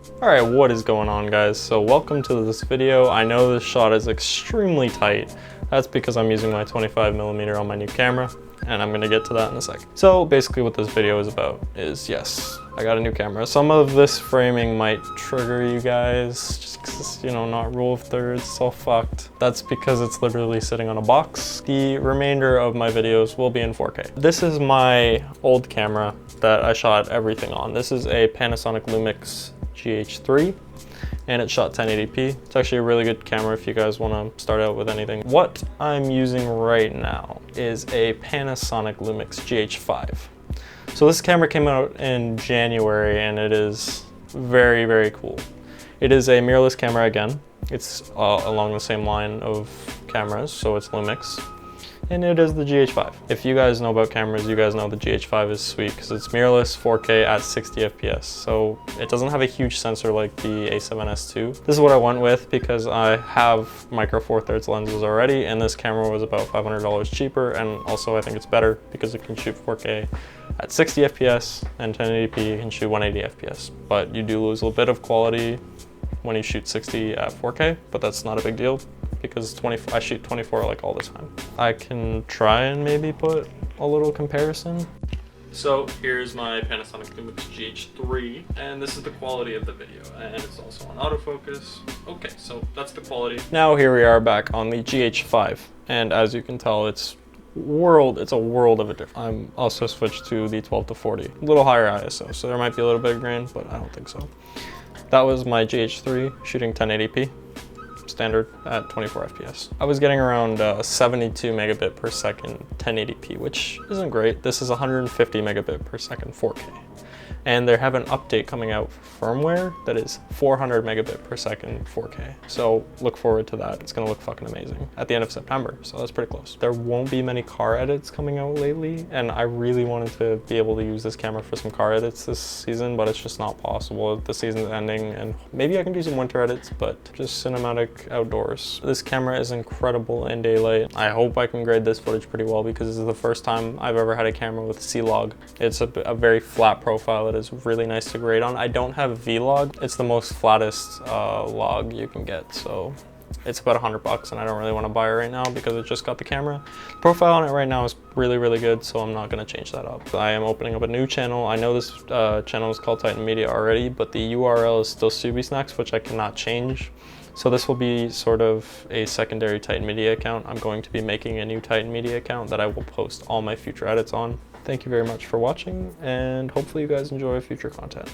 Alright, what is going on, guys? So welcome to this video. I know this shot is extremely tight. That's because I'm using my 25mm on my new camera, and I'm gonna get to that in a second. So basically what this video is about is, yes, I got a new camera. Some of this framing might trigger you guys, just because, you know, not rule of thirds, it's all fucked. That's because it's literally sitting on a box. The remainder of my videos will be in 4K. This is my old camera that I shot everything on. This is a Panasonic Lumix GH5, and it shot 1080p. It's actually a really good camera if you guys want to start out with anything. What I'm using right now is a Panasonic Lumix GH5. So this camera came out in January, and it is very, very cool. It is a mirrorless camera again. It's along the same line of cameras, so it's Lumix. And it is the GH5. If you guys know about cameras, you guys know the GH5 is sweet because it's mirrorless 4K at 60 FPS. So it doesn't have a huge sensor like the A7S II. This is what I went with because I have micro four thirds lenses already, and this camera was about $500 cheaper. And also I think it's better because it can shoot 4K at 60 FPS, and 1080p you can shoot 180 FPS. But you do lose a little bit of quality when you shoot 60 at 4K, but that's not a big deal, because I shoot 24 like all the time. I can try and maybe put a little comparison. So here's my Panasonic Lumix GH5, and this is the quality of the video, and it's also on autofocus. Okay, so that's the quality. Now here we are back on the GH5, and as you can tell, it's a world of a difference. I'm also switched to the 12-40, a little higher ISO, so there might be a little bit of grain, but I don't think so. That was my GH5 shooting 1080p. Standard at 24 FPS. I was getting around 72 megabit per second 1080p, which isn't great. This is 150 megabit per second 4K. And they have an update coming out for firmware that is 400 megabit per second 4K. So look forward to that. It's gonna look fucking amazing at the end of September, so that's pretty close. There won't be many car edits coming out lately, and I really wanted to be able to use this camera for some car edits this season, but it's just not possible. The season's ending, and maybe I can do some winter edits, but just cinematic outdoors. This camera is incredible in daylight. I hope I can grade this footage pretty well because this is the first time I've ever had a camera with C-Log. It's a very flat profile. It is really nice to grade on. I don't have V-Log. It's the most flattest log you can get, so it's about $100, and I don't really want to buy it right now because it just got the camera. The profile on it right now is really, really good, so I'm not going to change that up. I am opening up a new channel. I know this channel is called Titan Media already, but the URL is still Subi Snacks, which I cannot change. So this will be sort of a secondary Titan Media account. I'm going to be making a new Titan Media account that I will post all my future edits on. Thank you very much for watching, and hopefully you guys enjoy future content.